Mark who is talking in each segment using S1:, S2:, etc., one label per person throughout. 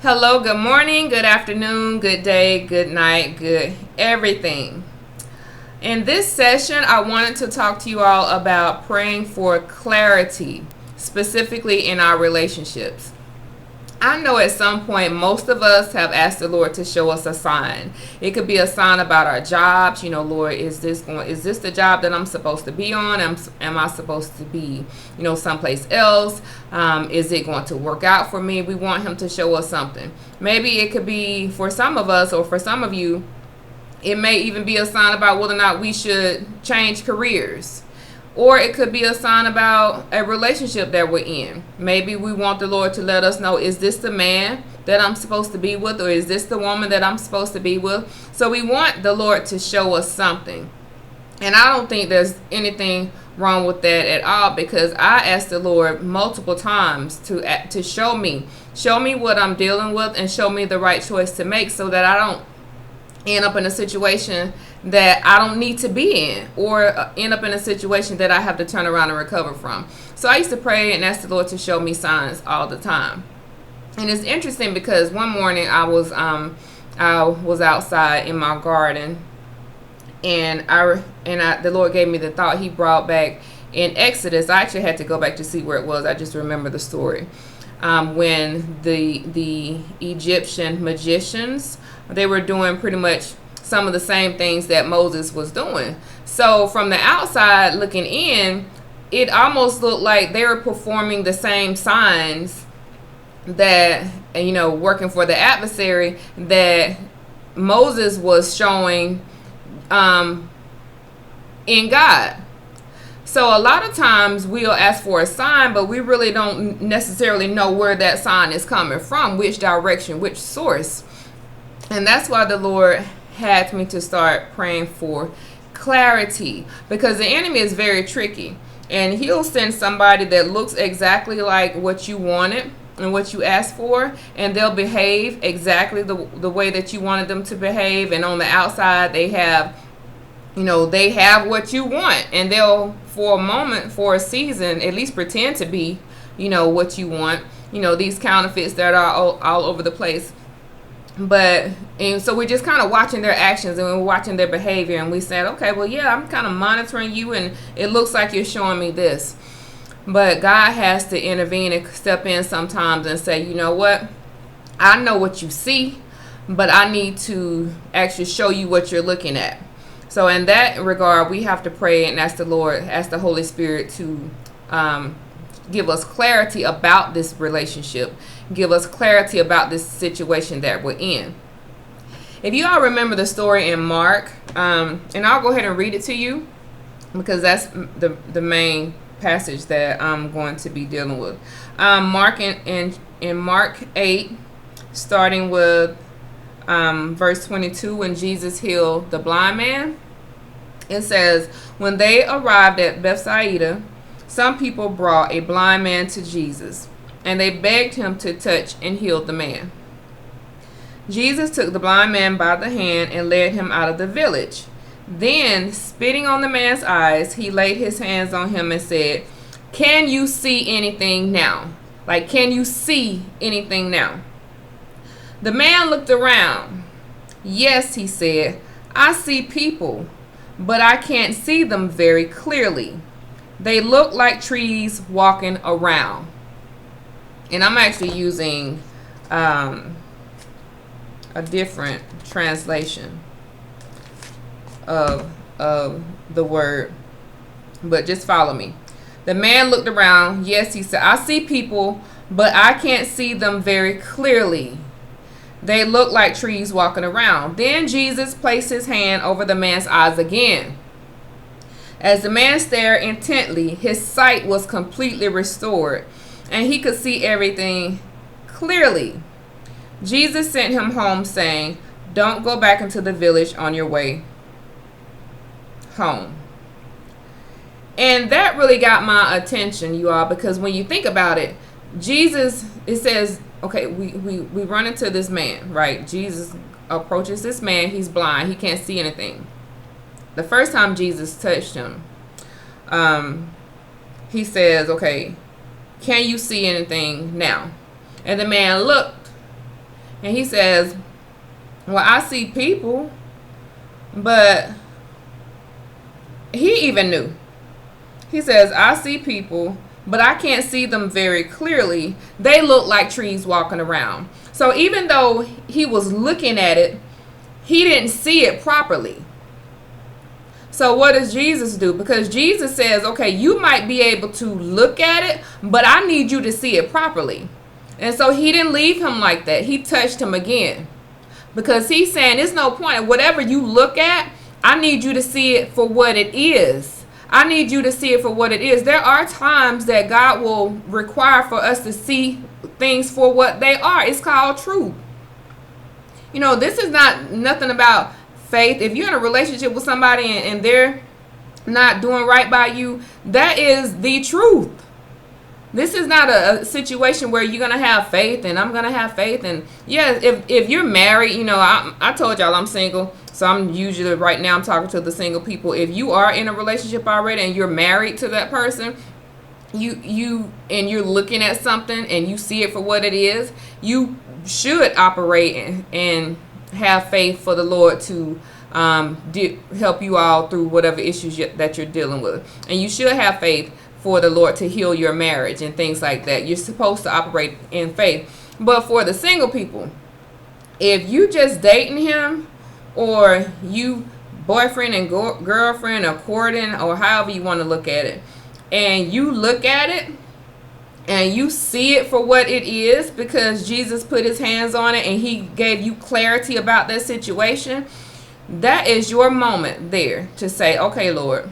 S1: Hello, good morning, good afternoon, good day, good night, good everything. In this session, I wanted to talk to you all about praying for clarity, specifically in our relationships. I know at some point most of us have asked the Lord to show us a sign. It could be a sign about our jobs. Lord, is this the job that I'm supposed to be on? Am I supposed to be, someplace else? Is it going to work out for me? We want him to show us something. Maybe it could be for some of us or for some of you, it may even be a sign about whether or not we should change careers. Or it could be a sign about a relationship that we're in. Maybe we want the Lord to let us know, is this the man that I'm supposed to be with? Or is this the woman that I'm supposed to be with? So we want the Lord to show us something. And I don't think there's anything wrong with that at all, because I asked the Lord multiple times to show me what I'm dealing with and show me the right choice to make, so that I don't end up in a situation that I don't need to be in, or end up in a situation that I have to turn around and recover from. So I used to pray and ask the Lord to show me signs all the time. And it's interesting because one morning I was outside in my garden, and the Lord gave me the thought He brought back in Exodus. I actually had to go back to see where it was. I just remember the story. When the Egyptian magicians, they were doing pretty much some of the same things that Moses was doing. So from the outside looking in, it almost looked like they were performing the same signs that, working for the adversary, that Moses was showing in God. So a lot of times we'll ask for a sign, but we really don't necessarily know where that sign is coming from, which direction, which source. And that's why the Lord had me to start praying for clarity, because the enemy is very tricky, and he'll send somebody that looks exactly like what you wanted and what you asked for, and they'll behave exactly the way that you wanted them to behave, and on the outside they have what you want, and they'll, for a moment, for a season, at least pretend to be what you want. These counterfeits that are all over the place. And so we're just kind of watching their actions, and we're watching their behavior, and we said, okay, well, yeah, I'm kind of monitoring you, and it looks like you're showing me this. But God has to intervene and step in sometimes and say, you know what, I know what you see, but I need to actually show you what you're looking at. So in that regard, we have to pray and ask the Lord, ask the Holy Spirit to give us clarity about this relationship, give us clarity about this situation that we're in. If you all remember the story in Mark, and I'll go ahead and read it to you, because that's the main passage that I'm going to be dealing with. Mark in Mark 8, starting with verse 22, when Jesus healed the blind man. It says, when they arrived at Bethsaida, some people brought a blind man to Jesus, and they begged him to touch and heal the man. Jesus took the blind man by the hand and led him out of the village. Then, spitting on the man's eyes, he laid his hands on him and said, can you see anything now? Can you see anything now? The man looked around. Yes, he said, I see people, but I can't see them very clearly. They look like trees walking around. And I'm actually using a different translation of the word, but just follow me. The man looked around. Yes, he said, I see people, but I can't see them very clearly. They look like trees walking around. Then Jesus placed his hand over the man's eyes again. As the man stared intently, his sight was completely restored, and he could see everything clearly. Jesus sent him home, saying, don't go back into the village on your way home. And that really got my attention, you all, because when you think about it, Jesus, it says, okay, we run into this man, right? Jesus approaches this man. He's blind. He can't see anything. The first time Jesus touched him, he says, okay, can you see anything now? And the man looked, And he says, well, I see people, but he even knew. He says, I see people, but I can't see them very clearly. They look like trees walking around. So even though he was looking at it, he didn't see it properly. So what does Jesus do? Because Jesus says, okay, you might be able to look at it, but I need you to see it properly. And so he didn't leave him like that. He touched him again. Because he's saying there's no point. Whatever you look at, I need you to see it for what it is. I need you to see it for what it is. There are times that God will require for us to see things for what they are. It's called truth. You know, this is not nothing about faith. If you're in a relationship with somebody and they're not doing right by you, that is the truth. This is not a situation where you're going to have faith and I'm going to have faith. And yeah, if you're married, you know, I told y'all I'm single. So I'm usually right now I'm talking to the single people. If you are in a relationship already and you're married to that person, you're looking at something and you see it for what it is, you should operate and have faith for the Lord to help you all through whatever issues that you're dealing with. And you should have faith for the Lord to heal your marriage and things like that. You're supposed to operate in faith. But for the single people, if you just dating him or you boyfriend and girlfriend or courting or however you want to look at it, and you look at it and you see it for what it is because Jesus put his hands on it and he gave you clarity about that situation, that is your moment there to say, okay, Lord,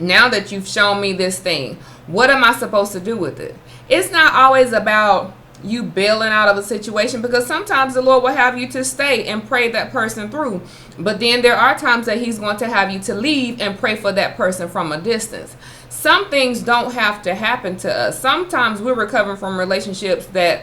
S1: now that you've shown me this thing, what am I supposed to do with it? It's not always about you bailing out of a situation, because sometimes the Lord will have you to stay and pray that person through. But then there are times that he's going to have you to leave and pray for that person from a distance. Some things don't have to happen to us. Sometimes we're recovering from relationships that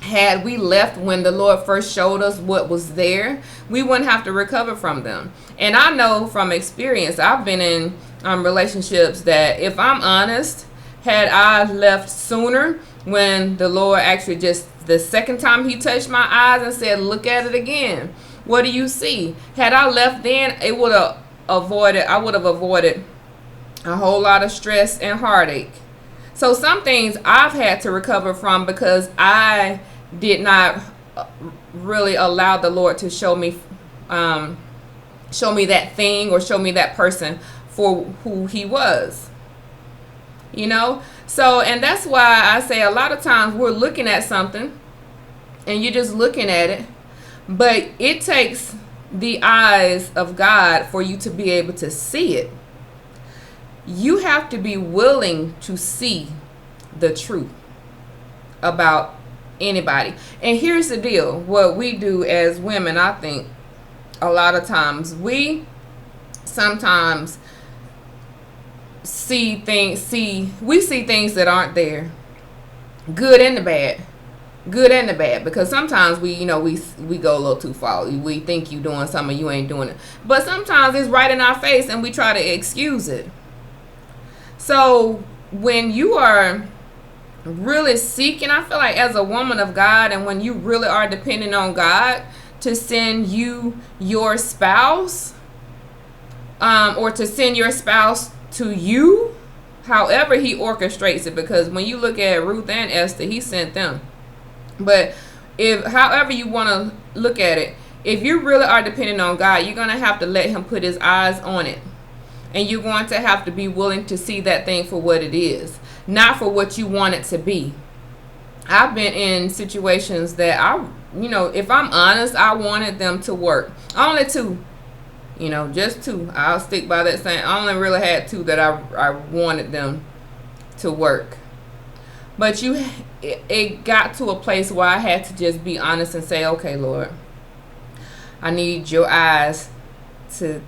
S1: had we left when the Lord first showed us what was there, we wouldn't have to recover from them. And I know from experience, I've been in relationships that, if I'm honest, had I left sooner, when the Lord actually just the second time he touched my eyes and said, look at it again, what do you see? Had I left then, I would have avoided a whole lot of stress and heartache. So some things I've had to recover from because I did not really allow the Lord to show me that thing or show me that person for who he was. You know? So, and that's why I say a lot of times we're looking at something and you're just looking at it, but it takes the eyes of God for you to be able to see it. You have to be willing to see the truth about anybody. And here's the deal. What we do as women, I think a lot of times, we sometimes see things that aren't there, good and the bad, because sometimes we go a little too far. We think you doing something, you ain't doing it, but sometimes it's right in our face and we try to excuse it. So when you are really seeking, I feel like as a woman of God, and when you really are depending on God to send you your spouse, or to send your spouse to you, however he orchestrates it, because when you look at Ruth and Esther, he sent them. But however you want to look at it, if you really are depending on God, you're going to have to let him put his eyes on it. And you're going to have to be willing to see that thing for what it is, not for what you want it to be. I've been in situations that if I'm honest, I wanted them to work. Only two. Just two. I'll stick by that saying. I only really had two that I wanted them to work. But it got to a place where I had to just be honest and say, okay, Lord, I need your eyes to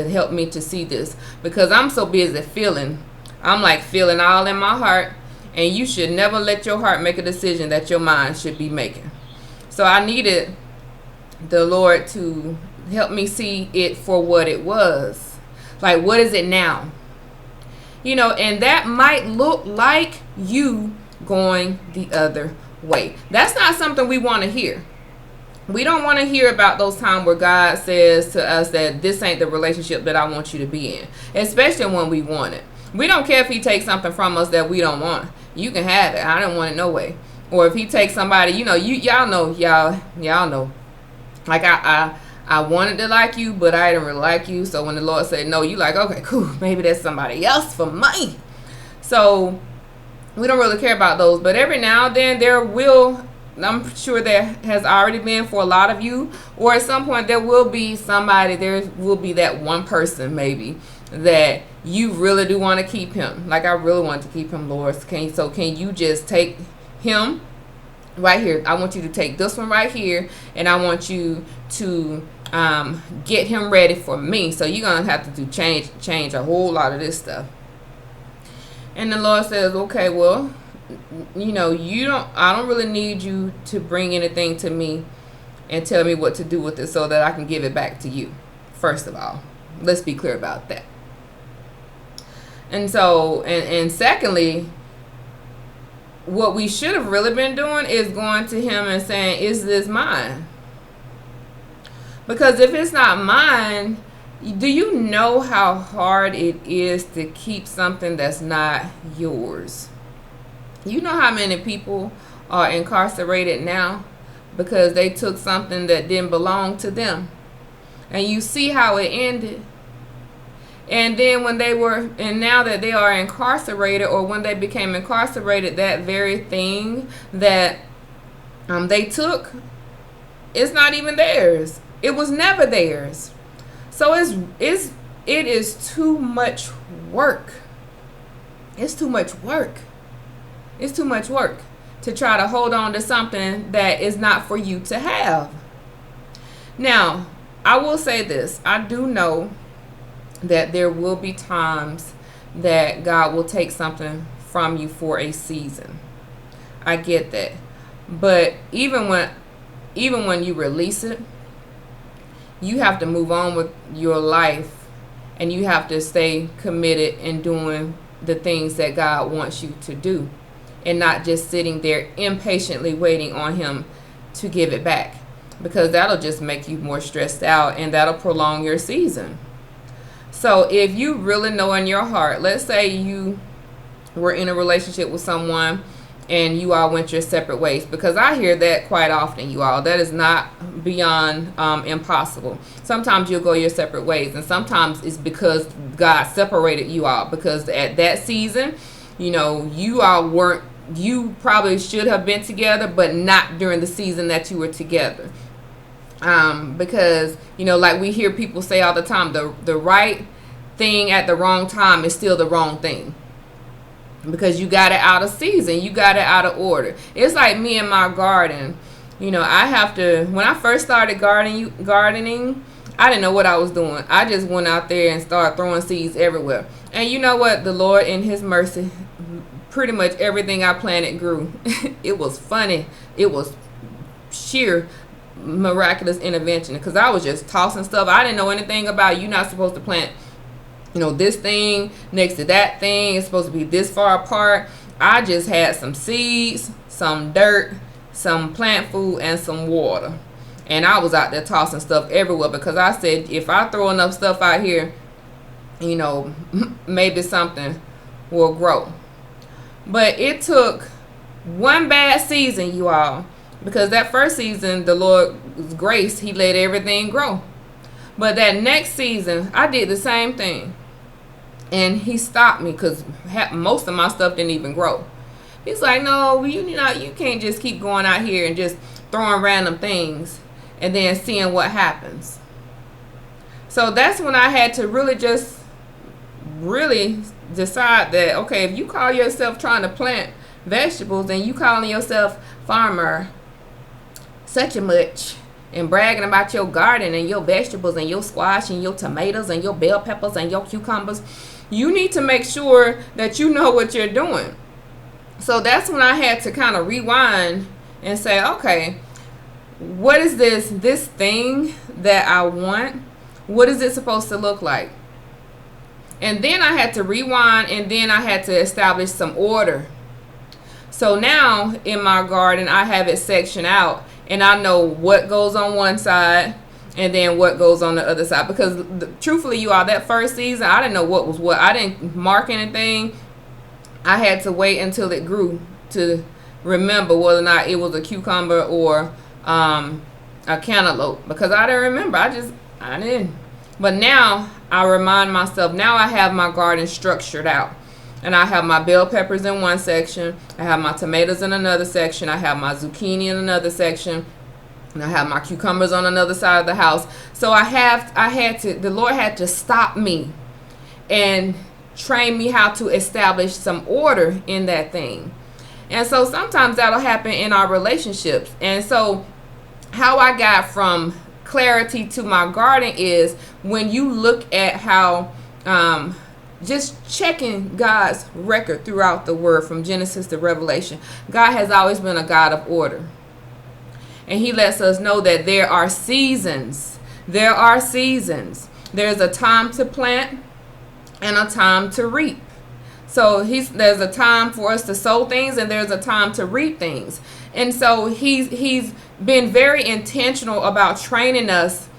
S1: help me to see this, because I'm so busy feeling. I'm like feeling all in my heart, and you should never let your heart make a decision that your mind should be making. So I needed the Lord to help me see it for what it was. Like, what is it now? And that might look like you going the other way. That's not something we want to hear. We don't want to hear about those times where God says to us that this ain't the relationship that I want you to be in, especially when we want it. We don't care if he takes something from us that we don't want. You can have it. I don't want it no way. Or if he takes somebody, y'all know. Like I wanted to like you, but I didn't really like you. So when the Lord said no, you like, okay, cool. Maybe there's somebody else for me. So we don't really care about those. But every now and then I'm sure there has already been for a lot of you, or at some point there will be that one person maybe that you really do want to keep him. Like, I really want to keep him, Lord. Can you just take him right here? I want you to take this one right here, and I want you to get him ready for me. So you're gonna have to change a whole lot of this stuff. And the Lord says, okay, well, I don't really need you to bring anything to me and tell me what to do with it so that I can give it back to you. First of all, let's be clear about that. And so, and secondly, what we should have really been doing is going to him and saying, is this mine? Because if it's not mine, do you know how hard it is to keep something that's not yours? You know how many people are incarcerated now because they took something that didn't belong to them. And you see how it ended. And then now that they are incarcerated, or when they became incarcerated, that very thing that they took, it's not even theirs. It was never theirs. So it is too much work. It's too much work. It's too much work to try to hold on to something that is not for you to have. Now, I will say this. I do know that there will be times that God will take something from you for a season. I get that. But even when you release it, you have to move on with your life, and you have to stay committed in doing the things that God wants you to do, and not just sitting there impatiently waiting on him to give it back, because that'll just make you more stressed out, and that'll prolong your season. So if you really know in your heart, let's say you were in a relationship with someone and you all went your separate ways, because I hear that quite often, you all. That is not beyond impossible. Sometimes you'll go your separate ways, and sometimes it's because God separated you all, because at that season, you probably should have been together, but not during the season that you were together. Because, like we hear people say all the time, the right thing at the wrong time is still the wrong thing. Because you got it out of season. You got it out of order. It's like me and my garden. When I first started gardening, I didn't know what I was doing. I just went out there and started throwing seeds everywhere. And you know what? The Lord in his mercy, pretty much everything I planted grew. It was funny. It was sheer miraculous intervention, because I was just tossing stuff. I didn't know anything about you're not supposed to plant this thing next to that thing. It's supposed to be this far apart. I just had some seeds, some dirt, some plant food, and some water, and I was out there tossing stuff everywhere, because I said, if I throw enough stuff out here, maybe something will grow. But it took one bad season, you all, because that first season, the Lord's grace, he let everything grow. But that next season, I did the same thing. And he stopped me, because most of my stuff didn't even grow. He's like, no, you can't just keep going out here and just throwing random things and then seeing what happens. So that's when I had to really decide that, okay, if you call yourself trying to plant vegetables and you calling yourself farmer such a much, and bragging about your garden and your vegetables and your squash and your tomatoes and your bell peppers and your cucumbers, you need to make sure that you know what you're doing. So that's when I had to kind of rewind and say, okay, what is this thing that I want? What is it supposed to look like? And then I had to rewind, and then I had to establish some order. So now in my garden, I have it sectioned out, and I know what goes on one side and then what goes on the other side. Because truthfully, you all, that first season, I didn't know what was what. I didn't mark anything. I had to wait until it grew to remember whether or not it was a cucumber or a cantaloupe, because I didn't remember. I didn't. But now I remind myself. Now I have my garden structured out. And I have my bell peppers in one section. I have my tomatoes in another section. I have my zucchini in another section. And I have my cucumbers on another side of the house. So the Lord had to stop me and train me how to establish some order in that thing. And so sometimes that'll happen in our relationships. And so how I got from clarity to my garden is when you look at how, just checking God's record throughout the word from Genesis to Revelation. God has always been a God of order. And he lets us know that there are seasons. There are seasons. There's a time to plant and a time to reap. So there's a time for us to sow things and there's a time to reap things. And so he's been very intentional about training us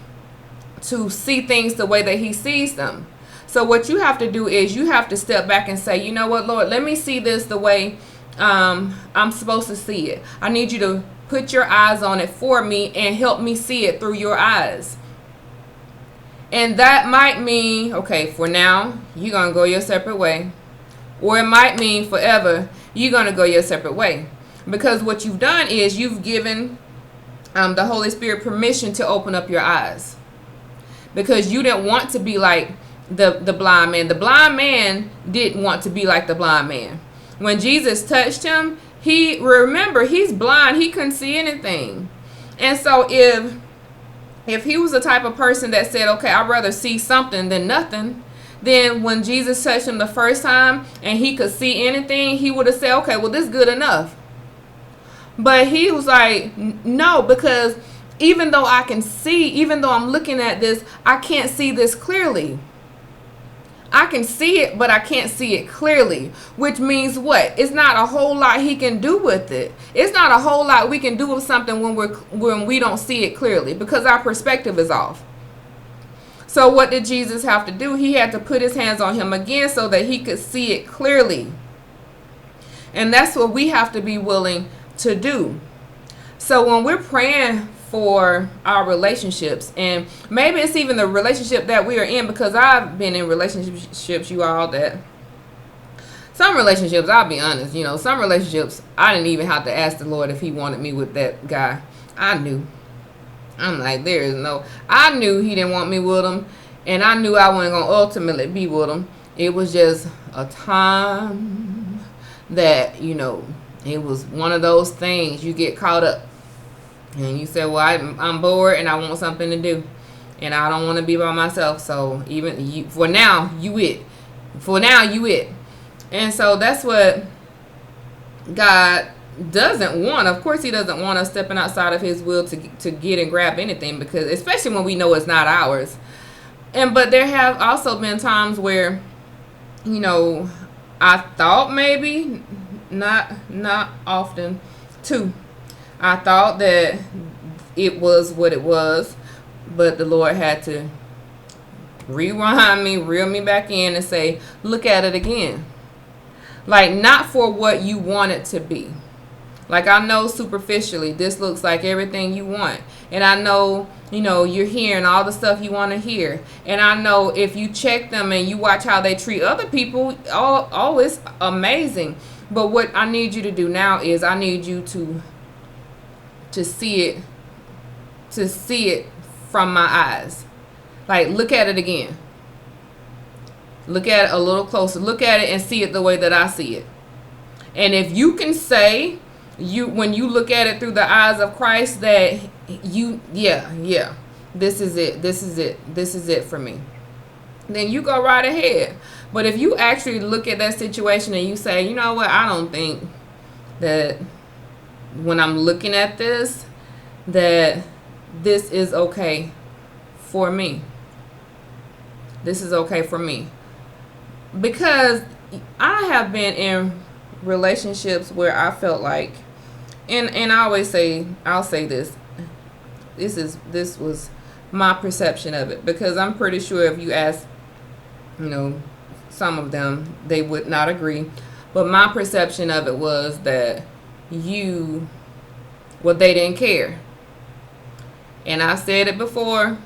S1: to see things the way that he sees them. So what you have to do is you have to step back and say, you know what, Lord, let me see this the way I'm supposed to see it. I need you to put your eyes on it for me and help me see it through your eyes. And that might mean, okay, for now, you're going to go your separate way. Or it might mean forever, you're going to go your separate way. Because what you've done is you've given the Holy Spirit permission to open up your eyes. Because you didn't want to be like the blind man. The blind man didn't want to be like the blind man. When Jesus touched him, remember, he's blind. He couldn't see anything. And so if he was the type of person that said, okay, I'd rather see something than nothing, then when Jesus touched him the first time and he could see anything, he would have said, okay, well, this is good enough. But he was like, no, because even though I can see, even though I'm looking at this, I can't see this clearly. I can see it, but I can't see it clearly, which means what? It's not a whole lot he can do with it. It's not a whole lot we can do with something when we don't see it clearly, because our perspective is off. So what did Jesus have to do? He had to put his hands on him again so that he could see it clearly. And that's what we have to be willing to do. So when we're praying for our relationships, and maybe it's even the relationship that we are in, because I've been in relationships, you all, that some relationships, I'll be honest, some relationships I didn't even have to ask the Lord if he wanted me with that guy. I knew. I'm like, I knew he didn't want me with him, and I knew I wasn't going to ultimately be with him. It was just a time that, it was one of those things you get caught up. And you say, well, I'm bored and I want something to do. And I don't want to be by myself. So for now, you it. And so that's what God doesn't want. Of course, he doesn't want us stepping outside of his will to get and grab anything, because especially when we know it's not ours. But there have also been times where, I thought maybe, not often, too. I thought that it was what it was, but the Lord had to rewind me, reel me back in and say, look at it again. Like, not for what you want it to be. Like, I know superficially this looks like everything you want. And I know, you're hearing all the stuff you want to hear. And I know if you check them and you watch how they treat other people, it's amazing. But what I need you to do now is I need you to see it from my eyes. Like, look at it again. Look at it a little closer. Look at it and see it the way that I see it. And if you can say, when you look at it through the eyes of Christ, that this is it for me, then you go right ahead. But if you actually look at that situation and you say, you know what, I don't think that when I'm looking at this, that this is okay for me. This is okay for me. Because I have been in relationships where I felt like, and I always say, I'll say this. This was my perception of it, because I'm pretty sure if you ask, some of them, they would not agree. But my perception of it was that they didn't care. And I said it before.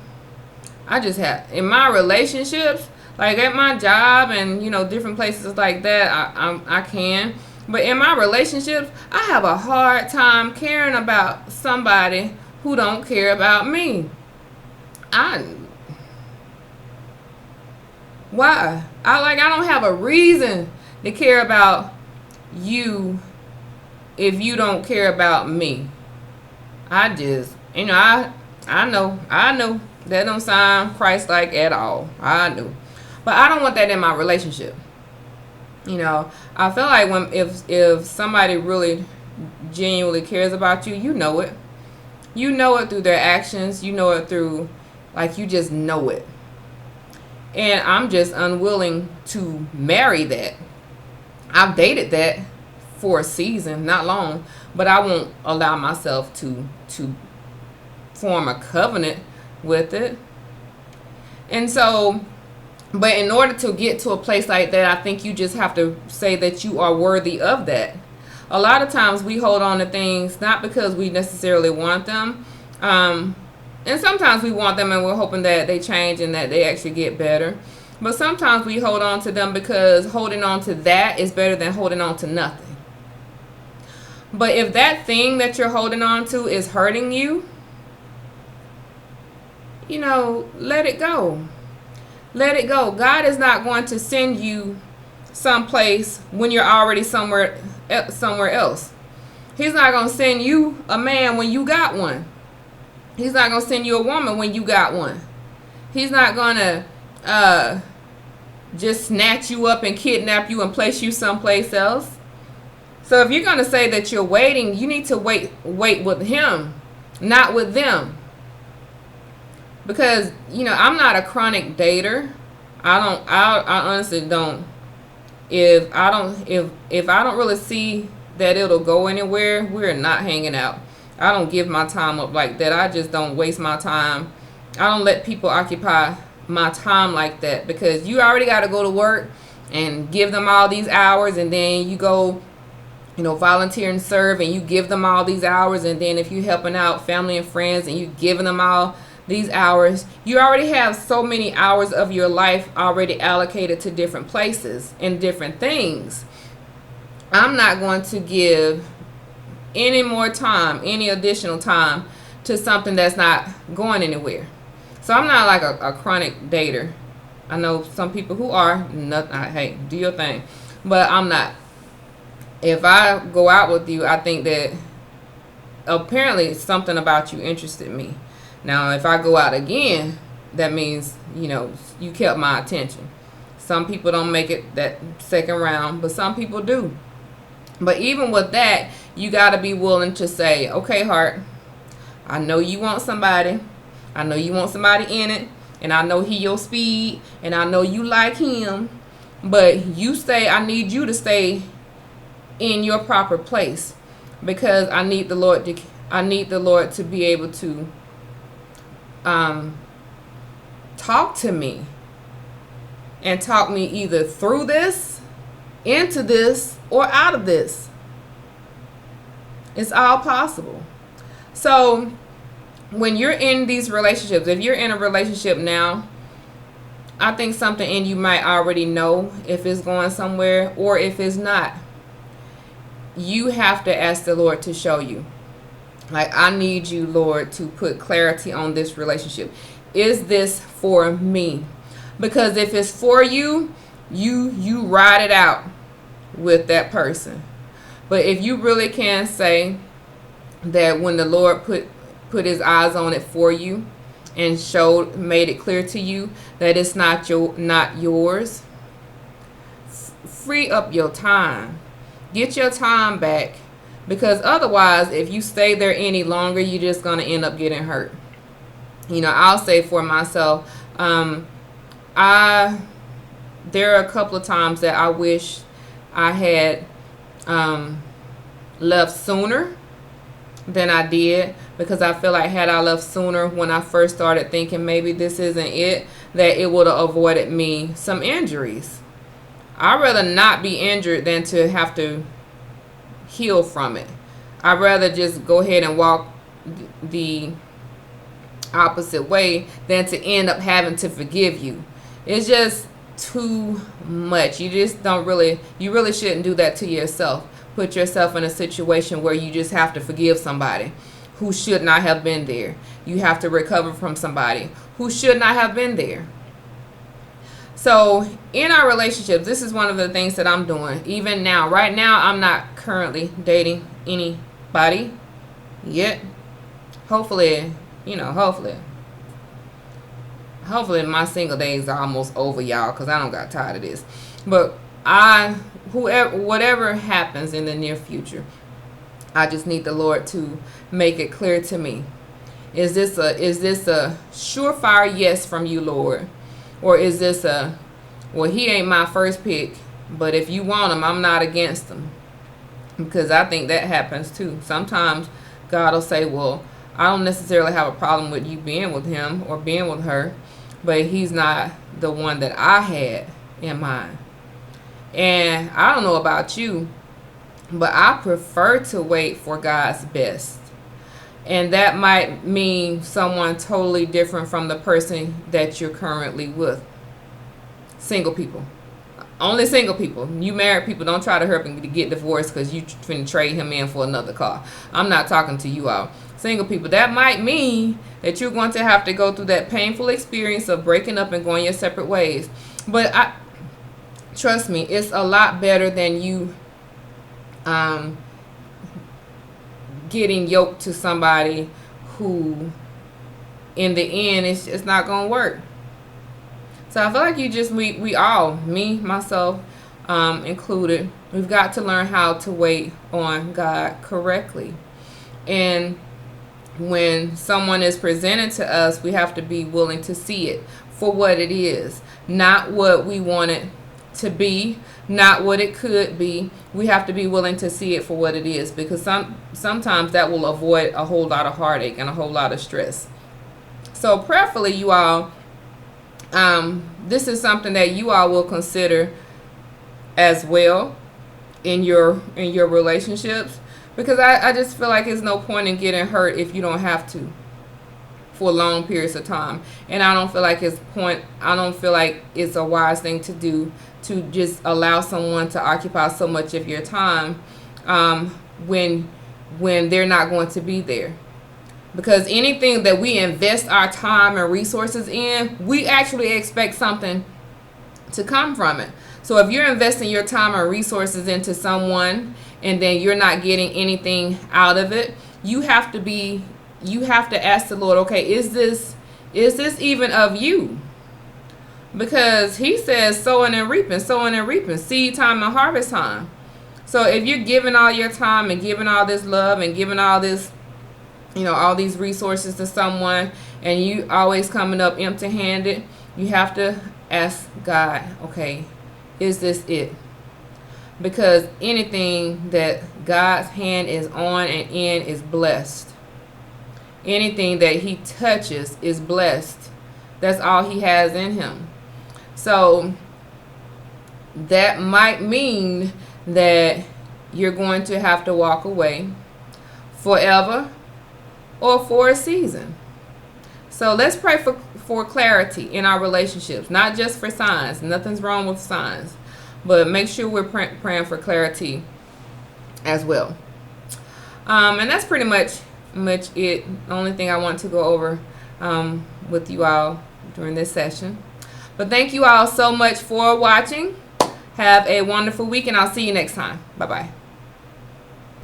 S1: I just have, in my relationships, like at my job and different places like that, I can. But in my relationships, I have a hard time caring about somebody who don't care about me. Why? I don't have a reason to care about you if you don't care about me. I just, I know that don't sound Christ-like at all. I know. But I don't want that in my relationship. I feel like if somebody really genuinely cares about you, you know it. You know it through their actions. You know it through, you just know it. And I'm just unwilling to marry that. I've dated that for a season, not long, but I won't allow myself to form a covenant with it. And so, but in order to get to a place like that, I think you just have to say that you are worthy of that. A lot of times we hold on to things not because we necessarily want them, and sometimes we want them and we're hoping that they change and that they actually get better. But sometimes we hold on to them because holding on to that is better than holding on to nothing. But if that thing that you're holding on to is hurting you, let it go. Let it go. God is not going to send you someplace when you're already somewhere else. He's not going to send you a man when you got one. He's not going to send you a woman when you got one. He's not going to just snatch you up and kidnap you and place you someplace else. So if you're going to say that you're waiting, you need to wait with him, not with them. Because, I'm not a chronic dater. I honestly don't. If I don't really see that it'll go anywhere, we're not hanging out. I don't give my time up like that. I just don't waste my time. I don't let people occupy my time like that, because you already got to go to work and give them all these hours, and then you go, volunteer and serve, and you give them all these hours, and then if you're helping out family and friends and you giving them all these hours, you already have so many hours of your life already allocated to different places and different things. I'm not going to give any more time, any additional time to something that's not going anywhere. So I'm not like a chronic dater. I know some people who are. Hey, do your thing. But I'm not. If I go out with you, I think that apparently something about you interested me. Now, if I go out again, that means, you kept my attention. Some people don't make it that second round, but some people do. But even with that, you got to be willing to say, okay, heart, I know you want somebody. I know you want somebody in it. And I know he your speed. And I know you like him. But I need you to stay in your proper place. Because I need the Lord to be able to talk to me. And talk me either through this, into this, or out of this. It's all possible. So when you're in these relationships, if you're in a relationship now, I think something in you might already know if it's going somewhere or if it's not. You have to ask the Lord to show you. I need you, Lord, to put clarity on this relationship. Is this for me? Because if it's for you, you ride it out with that person. But if you really can say that when the Lord put his eyes on it for you and made it clear to you that it's not yours, free up your time. Get your time back, because otherwise, if you stay there any longer, you're just going to end up getting hurt. I'll say for myself, there are a couple of times that I wish I had left sooner than I did, because I feel like had I left sooner when I first started thinking maybe this isn't it, that it would have avoided me some injuries. I'd rather not be injured than to have to heal from it. I'd rather just go ahead and walk the opposite way than to end up having to forgive you. It's just too much. You really shouldn't do that to yourself. Put yourself in a situation where you just have to forgive somebody who should not have been there. You have to recover from somebody who should not have been there. So in our relationships, this is one of the things that I'm doing. Even now, right now, I'm not currently dating anybody yet. Hopefully my single days are almost over, y'all, because I don't got tired of this. But whatever happens in the near future, I just need the Lord to make it clear to me. Is this a surefire yes from you, Lord? Or is this well, he ain't my first pick, but if you want him, I'm not against him? Because I think that happens too. Sometimes God will say, well, I don't necessarily have a problem with you being with him or being with her, but he's not the one that I had in mind. And I don't know about you, but I prefer to wait for God's best. And that might mean someone totally different from the person that you're currently with. Single people. Only single people. You married people, don't try to help him to get divorced because you finna trade him in for another car. I'm not talking to you all. Single people. That might mean that you're going to have to go through that painful experience of breaking up and going your separate ways. But trust me, it's a lot better than you getting yoked to somebody who in the end it's not gonna work. So I feel like we all, me, myself included, we've got to learn how to wait on God correctly. And when someone is presented to us, we have to be willing to see it for what it is, not what we want it to be, not what it could be. We have to be willing to see it for what it is, because sometimes that will avoid a whole lot of heartache and a whole lot of stress. So prayerfully, you all, this is something that you all will consider as well in your relationships, because I just feel like there's no point in getting hurt if you don't have to for long periods of time. And I don't feel like it's a wise thing to do to just allow someone to occupy so much of your time when they're not going to be there. Because anything that we invest our time and resources in, we actually expect something to come from it. So if you're investing your time and resources into someone and then you're not getting anything out of it, you have to ask the Lord, okay, is this even of you? Because he says sowing and reaping, seed time and harvest time. So if you're giving all your time and giving all this love and giving all this, all these resources to someone, and you always coming up empty-handed, you have to ask God, okay, is this it? Because anything that God's hand is on and in is blessed. Anything that he touches is blessed. That's all he has in him. So that might mean that you're going to have to walk away forever or for a season. So let's pray for clarity in our relationships, not just for signs. Nothing's wrong with signs, but make sure we're praying for clarity as well. And that's pretty much it. The only thing I want to go over with you all during this session. But thank you all so much for watching. Have a wonderful week, and I'll see you next time. Bye-bye.